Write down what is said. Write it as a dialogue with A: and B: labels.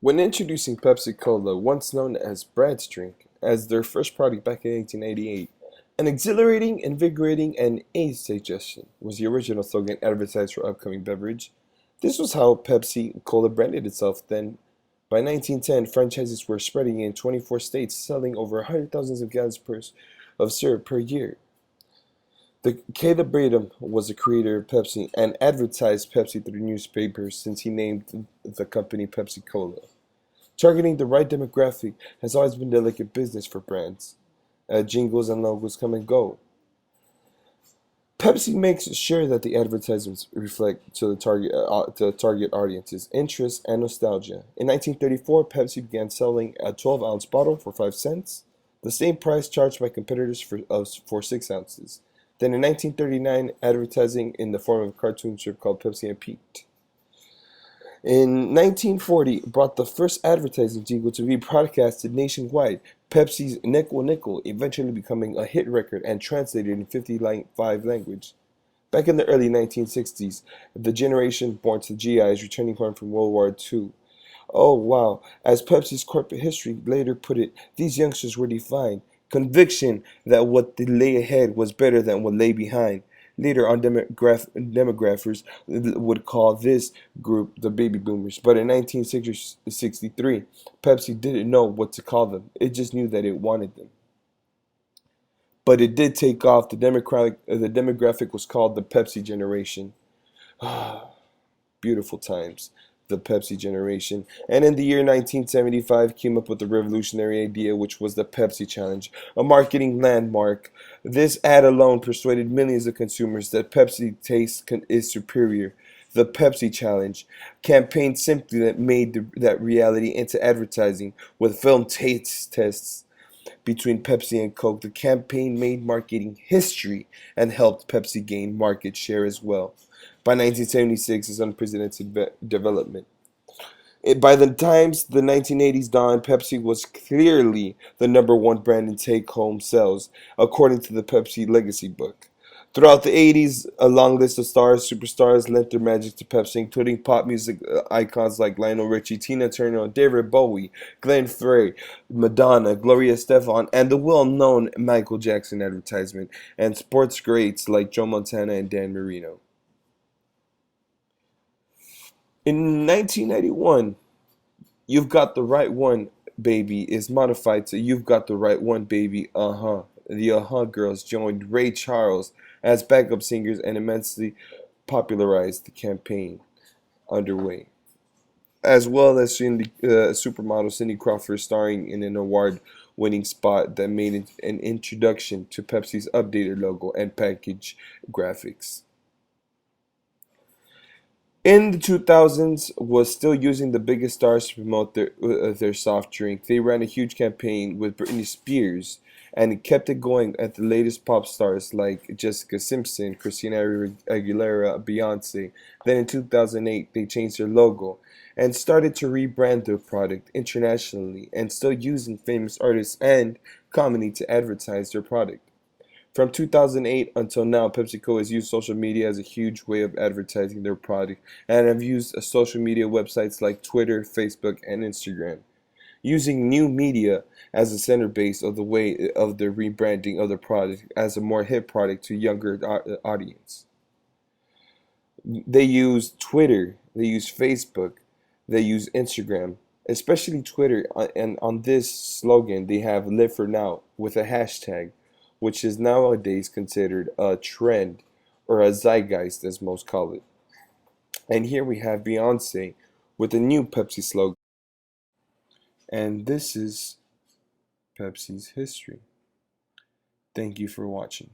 A: When introducing Pepsi Cola, once known as Brad's Drink, as their first product back in 1888, an exhilarating, invigorating, and AIDS suggestion was the original slogan advertised for upcoming beverage. This was how Pepsi Cola branded itself then. By 1910, franchises were spreading in 24 states, selling over 100,000 gallons of syrup per year. Caleb Brady was the creator of Pepsi and advertised Pepsi through newspapers since he named the company Pepsi Cola. Targeting the right demographic has always been delicate business for brands. Jingles and logos come and go. Pepsi makes sure that the advertisements reflect to the target audience's interests and nostalgia. In 1934, Pepsi began selling a 12-ounce bottle for 5 cents, the same price charged by competitors for 6 ounces. Then in 1939, advertising in the form of a cartoon strip called Pepsi and Pete. In 1940, brought the first advertising jingle to be broadcasted nationwide, Pepsi's Nickel Nickel, eventually becoming a hit record and translated in 55 languages. Back in the early 1960s, the generation born to GIs returning home from World War II. Oh wow, as Pepsi's corporate history later put it, these youngsters were defined. Conviction that what lay ahead was better than what lay behind. Later on, demographers would call this group the baby boomers. But in 1963, Pepsi didn't know what to call them. It just knew that it wanted them. But it did take off. The demographic was called the Pepsi generation. Beautiful times, the Pepsi generation. And in the year 1975 came up with a revolutionary idea, which was the Pepsi Challenge, a marketing landmark. This ad alone persuaded millions of consumers that Pepsi taste is superior. The Pepsi Challenge campaign simply that made that reality into advertising with film taste tests between Pepsi and Coke. The campaign made marketing history and helped Pepsi gain market share as well. By 1976, it's unprecedented development. By the times the 1980s dawned, Pepsi was clearly the number one brand in take-home sales, according to the Pepsi Legacy book. Throughout the 80s, a long list of superstars lent their magic to Pepsi, including pop music icons like Lionel Richie, Tina Turner, David Bowie, Glenn Frey, Madonna, Gloria Estefan, and the well-known Michael Jackson advertisement, and sports greats like Joe Montana and Dan Marino. In 1991, You've Got the Right One, Baby is modified to You've Got the Right One, Baby, uh-huh. The uh-huh girls joined Ray Charles as backup singers and immensely popularized the campaign underway. As well as supermodel Cindy Crawford starring in an award-winning spot that made an introduction to Pepsi's updated logo and package graphics. In the 2000s, was still using the biggest stars to promote their soft drink. They ran a huge campaign with Britney Spears and it kept it going at the latest pop stars like Jessica Simpson, Christina Aguilera, Beyonce. Then in 2008, they changed their logo and started to rebrand their product internationally and still using famous artists and comedy to advertise their product. From 2008 until now, PepsiCo has used social media as a huge way of advertising their product and have used social media websites like Twitter, Facebook, and Instagram, using new media as the center base of the way of the rebranding of the product as a more hip product to younger audience. They use Twitter, they use Facebook, they use Instagram, especially Twitter. And on this slogan, they have "Live for Now" with a hashtag, which is nowadays considered a trend or a zeitgeist, as most call it. And here we have Beyonce with a new Pepsi slogan. And this is Pepsi's history. Thank you for watching.